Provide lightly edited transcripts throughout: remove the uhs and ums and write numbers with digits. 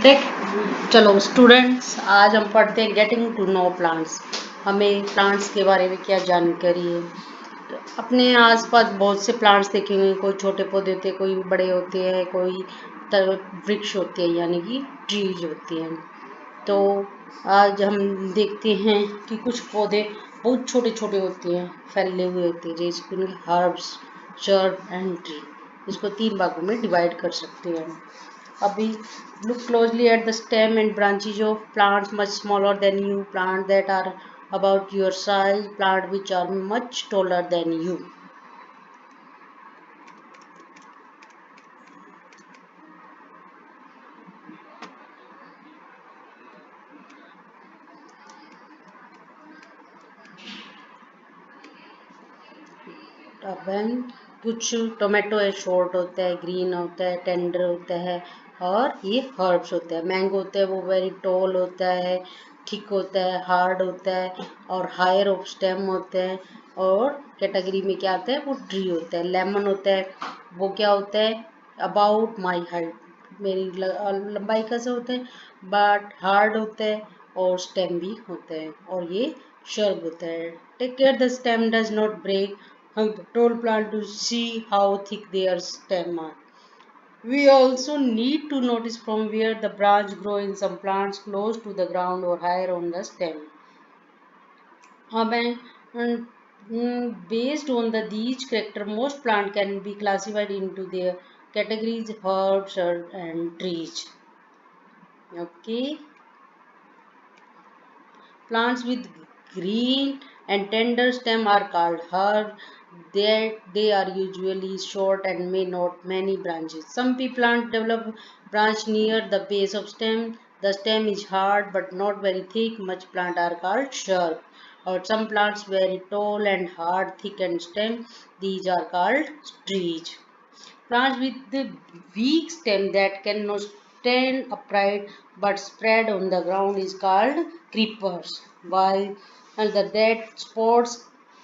देख चलो स्टूडेंट्स, आज हम पढ़ते हैं गेटिंग टू नो प्लांट्स। हमें प्लांट्स के बारे में क्या जानकारी है। तो अपने आसपास बहुत से प्लांट्स देखेंगे, कोई छोटे पौधे होते हैं, कोई बड़े होते हैं, कोई वृक्ष होते हैं यानी कि ट्रीज होते हैं। तो आज हम देखते हैं कि कुछ पौधे बहुत छोटे छोटे होते हैं, फैले हुए होते हैं, जैसे हर्ब्स, शर्ब एंड ट्री। इसको 3 भागों में डिवाइड कर सकते हैं। अभी look closely at the stem and branches of plants much smaller than you, plant that are about your size, plant which are much taller than you. अब कुछ tomato है, शॉर्ट होता है, ग्रीन होता है, टेंडर होता है, और ये हर्ब्स होता है। मैंगो होता है, वो वेरी टॉल होता है, थिक होता है, हार्ड होता है और हायर ऑफ स्टेम होता है। और कैटेगरी में क्या आता है, वो ट्री होता है। लेमन होता है, वो क्या होता है, अबाउट माई हाइट, मेरी लंबाई का सा होता है, बट हार्ड होता है और स्टेम भी होता है। और ये शर्ब होता है। Take care the stem does not break, hug the tall plant to see how thick their stem are. We also need to notice from where the branch grow in some plants close to the ground or higher on the stem. Based on these character, most plants can be classified into their categories herbs, shrubs, and trees. Okay. Plants with green and tender stem are called herbs. They are usually short and may not many branches. Some plants develop branch near the base of stem. The stem is hard but not very thick. Much plants are called shrub. Or some plants very tall and hard, thick and stem. These are called trees. Plants with the weak stem that cannot stand upright but spread on the ground is called creepers. While the that spots,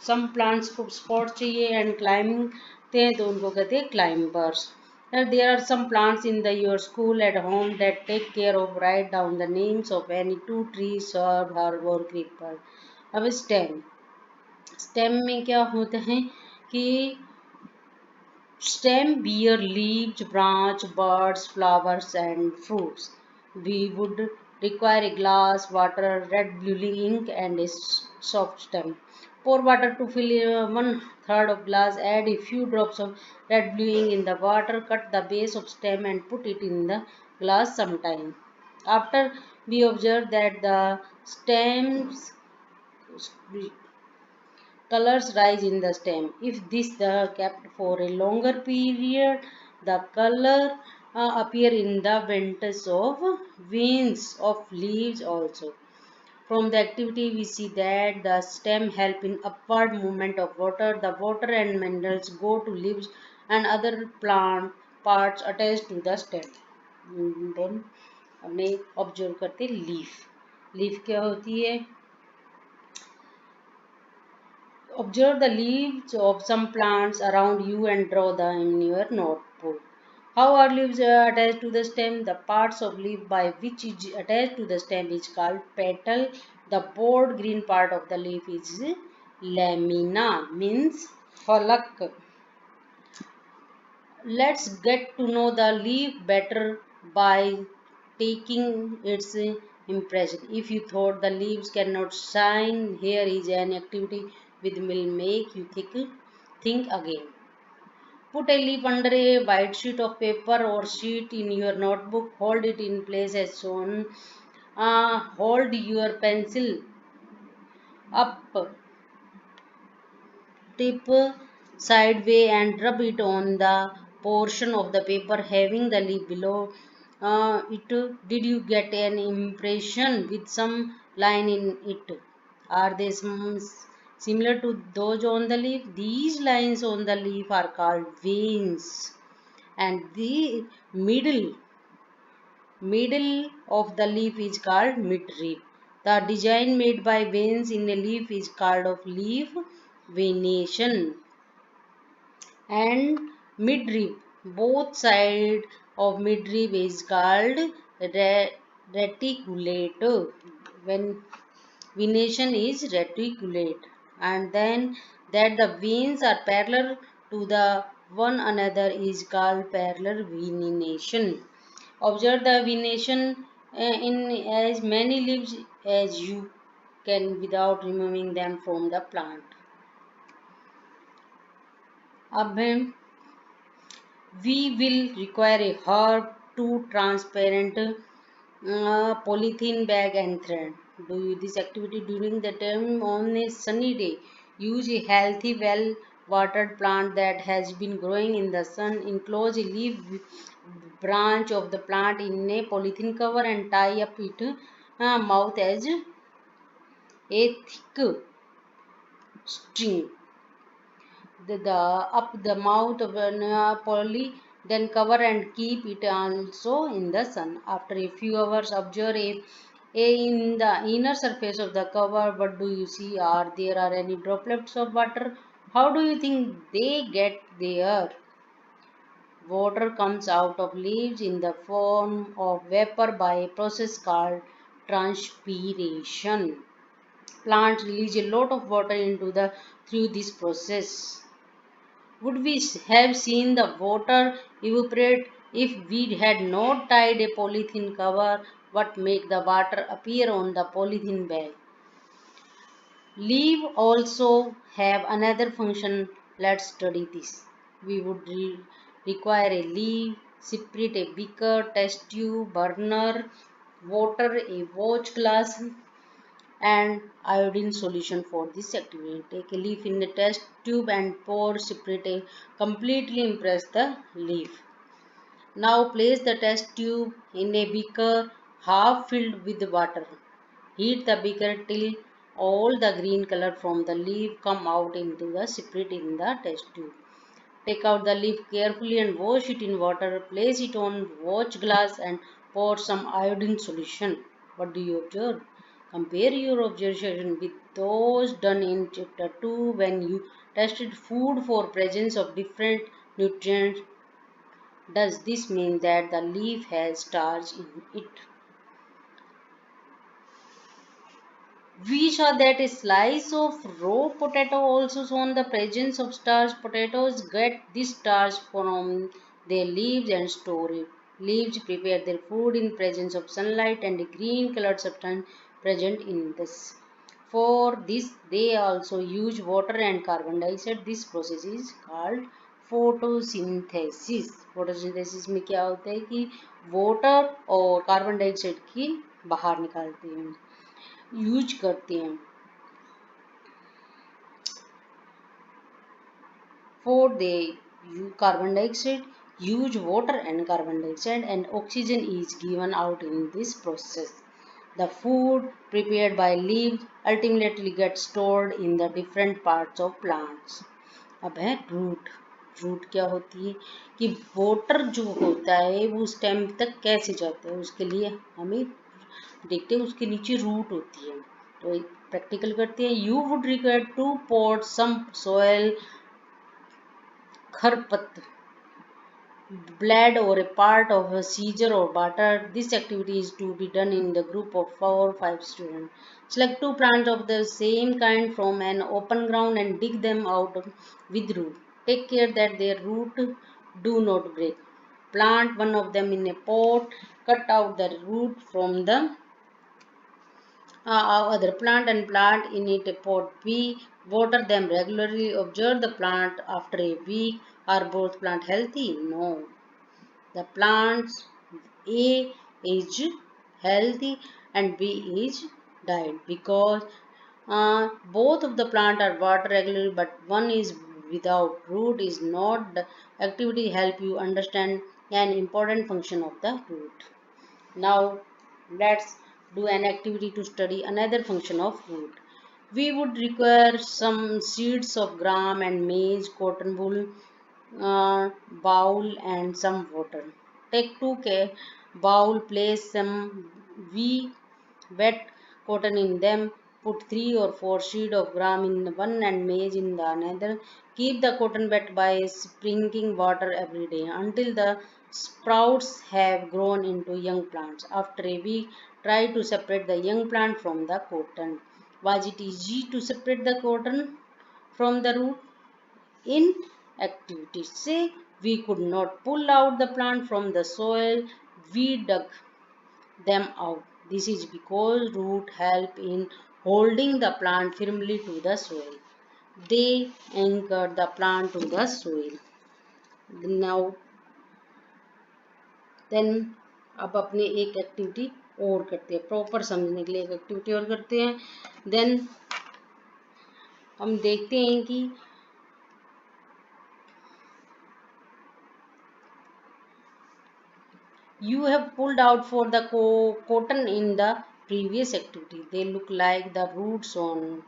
some plants को spots चाहिए and climbing थे तो उनको कहते हैं climbers. There are some plants in your school at home that take care of write down the names of any two trees, shrub, herb or creeper. अब stem में क्या होता है कि stem bear leaves, branch, buds, flowers and fruits. We would require a glass, water, red blue ink and a soft stem. Pour water to fill 1/3 of glass, add a few drops of red blue ink in the water, cut the base of stem and put it in the glass sometime. After we observe that the stems colors rise in the stem. If this kept for a longer period, the color appear in the ventures of veins of leaves also. From the activity, we see that the stem help in upward movement of water. The water and minerals go to leaves and other plant parts attached to the stem. Then हमने observe करते leaf. Leaf क्या होती है? Observe the leaves of some plants around you and draw them in your notebook. How are leaves attached to the stem? The parts of leaf by which is attached to the stem is called petal. The broad green part of the leaf is lamina, means falak. Let's get to know the leaf better by taking its impression. If you thought the leaves cannot shine, here is an activity which will make you think again. Put a leaf under a white sheet of paper or sheet in your notebook. Hold it in place as shown. Hold your pencil up tip sideways and rub it on the portion of the paper having the leaf below it. Did you get an impression with some line in it? Are they similar to those on the leaf? These lines on the leaf are called veins, and the middle of the leaf is called midrib. The design made by veins in a leaf is called of leaf venation. And midrib, both side of midrib is called reticulate. When venation is reticulate, and then that the veins are parallel to the one another is called parallel venation. Observe the venation in as many leaves as you can without removing them from the plant. अब we will require a herb, two transparent polythene bag and thread. Do this activity during the term on a sunny day. Use a healthy, well watered plant that has been growing in the sun. Enclose a leaf branch of the plant in a polythene cover and tie up its mouth as a thick string. The up the mouth of an poly, then cover and keep it also in the sun. After a few hours, observe in the inner surface of the cover. What do you see? Are there are any droplets of water? How do you think they get there? Water comes out of leaves in the form of vapor by a process called transpiration. Plants release a lot of water into the through this process. Would we have seen the water evaporate if we had not tied a polythene cover? What make the water appear on the polythene bag? Leaf also have another function. Let's study this. We would require a leaf, separate a beaker, test tube, burner, water, a watch glass, and iodine solution for this activity. Take a leaf in the test tube and pour separate completely impress the leaf. Now place the test tube in a beaker half filled with water. Heat the beaker till all the green color from the leaf come out into the spirit in the test tube. Take out the leaf carefully and wash it in water. Place it on watch glass and pour some iodine solution. What do you observe? Compare your observation with those done in chapter 2 when you tested food for presence of different nutrients. Does this mean that the leaf has starch in it? We saw that a slice of raw potato also shown the presence of starch. Potatoes get this starch from their leaves and store it. Leaves prepare their food in presence of sunlight and a green colored substance present in this. For this, they also use water and carbon dioxide. This process is called photosynthesis. Photosynthesis में क्या होता है कि water और carbon dioxide की बाहर निकालते हैं यूज करते हैं for the carbon dioxide use water and carbon dioxide and oxygen is given out in this process. The food prepared by leaves ultimately gets stored in the different parts of plants. अब है root root क्या होती है कि water जो होता है वो स्टेम तक कैसे जाता है उसके लिए हमें देखते हैं उसके नीचे रूट होती है तो प्रैक्टिकल करते हैं you would require to pot some soil खरपत blood or a part of a seizure or water. This activity is to be done in the group of 4 or 5 students. Select two plants of the same kind from an open ground and dig them out with root. Take care that their root do not break. Plant one of them in a pot. Cut out the root from the other plant and plant in it a pot B. Water them regularly. Observe the plant after a week. Are both plant healthy? No. The plants A is healthy and B is died because both of the plant are water regularly but one is without root is not the activity help you understand an important function of the root. Now let's do an activity to study another function of root. We would require some seeds of gram and maize, cotton wool, bowl and some water. Take bowl, place some wet cotton in them, Put 3 or 4 seed of gram in one and maize in the another. Keep the cotton wet by sprinkling water every day until the sprouts have grown into young plants. After a week, try to separate the young plant from the cotton. Was it easy to separate the cotton from the root? In activities, say we could not pull out the plant from the soil, we dug them out. This is because root help in holding the plant firmly to the soil. They anchor the plant to the soil. Now then अब अपने एक activity और करते हैं, proper समझने के लिए एक एक्टिविटी और करते हैं. देन हम देखते हैं कि you have pulled out for the cotton in the previous activity. They look like the roots on.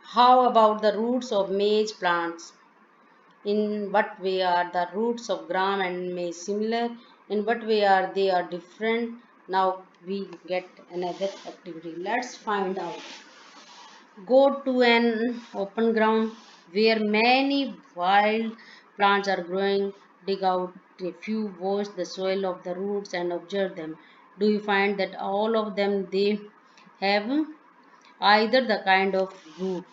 How about the roots of maize plants? In what way are the roots of gram and maize similar? In what way are they are different? Now we get another activity. Let's find out. Go to an open ground where many wild plants are growing. Dig out a few, wash the soil of the roots and observe them. Do you find that all of them they have either the kind of root?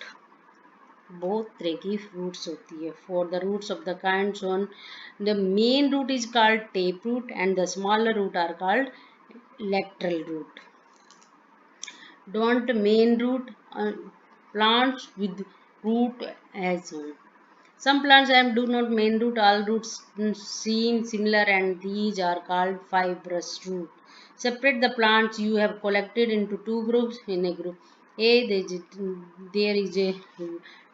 बहुत तरह की roots होती है. For the roots of the kind shown, the main root is called taproot and the smaller root are called lateral root. Don't main root plants with root as one. Some plants have do not main root. All roots seem similar and these are called fibrous root. Separate the plants you have collected into two groups. In a group A, there is a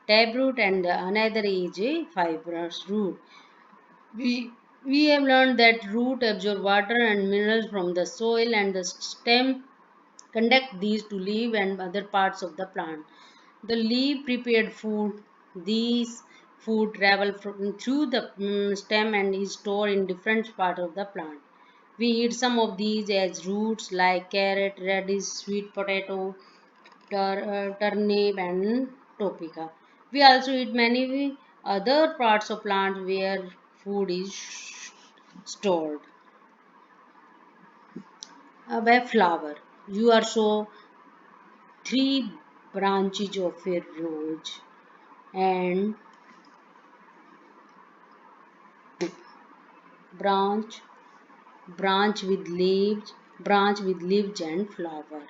taproot and another is a fibrous root. We have learned that root absorb water and minerals from the soil and the stem conduct these to leaf and other parts of the plant. The leaf prepared food. These food travel through the stem and is stored in different parts of the plant. We eat some of these as roots like carrot, radish, sweet potato, turnip and topeka. We also eat many other parts of plant where food is stored. A flower. You are so 3 branches of a rose and branch branch with leaves and flower.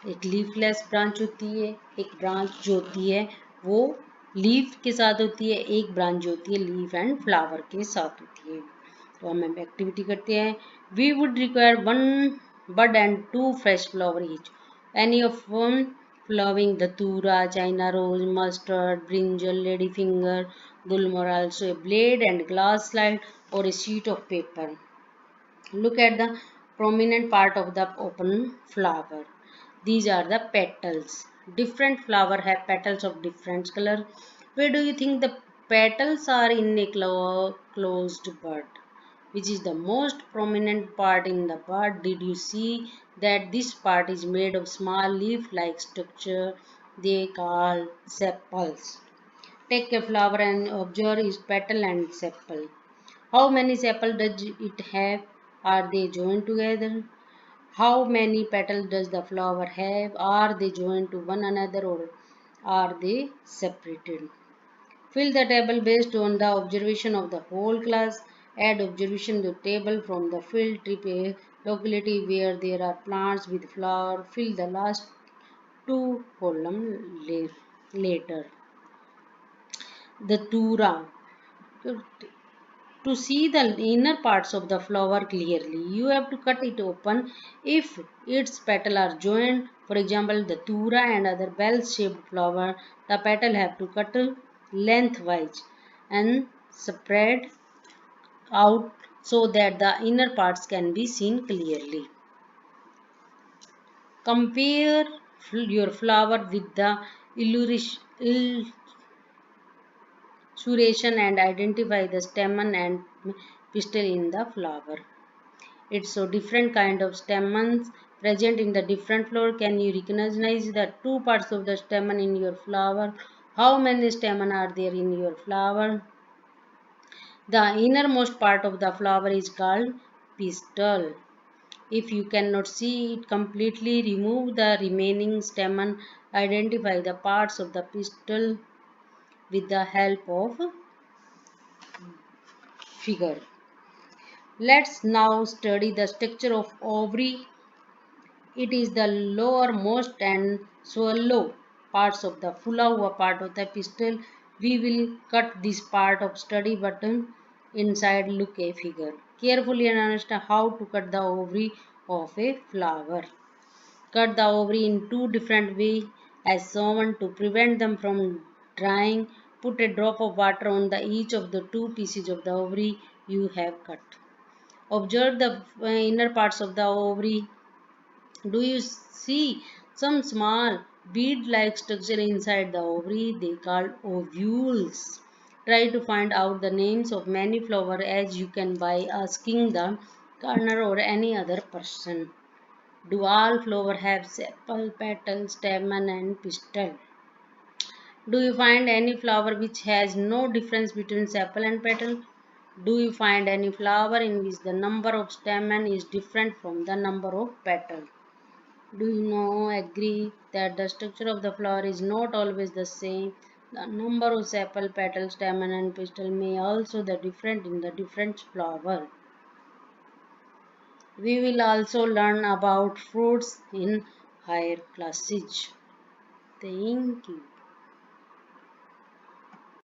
एक leafless branch होती है, एक branch जो होती है वो leaf के साथ होती है, एक ब्रांच जो होती है लीफ एंड फ्लावर के साथ होती है. तो हम एक्टिविटी करते हैं. We would require 1 bud and 2 fresh flower each. Any of them flowering datura, china rose, mustard, brinjal, ladyfinger, gulmar, also a blade and glass slide or a sheet of paper. Look at the prominent part of the open flower. These are the petals. Different flower have petals of different color. Where do you think the petals are in a closed bud? Which is the most prominent part in the bud? Did you see that this part is made of small leaf-like structure they call sepals? Take a flower and observe its petal and sepal. How many sepals does it have? Are they joined together? How many petals does the flower have? Are they joined to one another or are they separated? Fill the table based on the observation of the whole class. Add observation to the table from the field trip a locality where there are plants with flower. Fill the last 2 columns later. The Tura. To see the inner parts of the flower clearly, you have to cut it open. If its petals are joined, for example, the tura and other bell-shaped flower, the petal have to cut lengthwise and spread out so that the inner parts can be seen clearly. Compare your flower with the illustration and identify the stamen and pistil in the flower. It's so different kind of stamens present in the different flower. Can you recognize the two parts of the stamen in your flower? How many stamen are there in your flower? The innermost part of the flower is called pistil. If you cannot see it completely, remove the remaining stamen. Identify the parts of the pistil with the help of figure. Let's now study the structure of ovary. It is the lowermost and swallow parts of the fulla part of the pistil. We will cut this part of study button inside. Look a figure. Carefully and understand how to cut the ovary of a flower. Cut the ovary in two different ways as shown to prevent them from drying. Put a drop of water on the each of the two pieces of the ovary you have cut. Observe the inner parts of the ovary. Do you see some small bead-like structure inside the ovary? They called ovules. Try to find out the names of many flowers as you can by asking the gardener or any other person. Do all flowers have sepal, petal, stamen and pistil? Do you find any flower which has no difference between sepal and petal? Do you find any flower in which the number of stamen is different from the number of petal? Do you know, agree that the structure of the flower is not always the same? The number of sepal, petal, stamen and pistil may also be different in the different flower. We will also learn about fruits in higher classes. Thank you.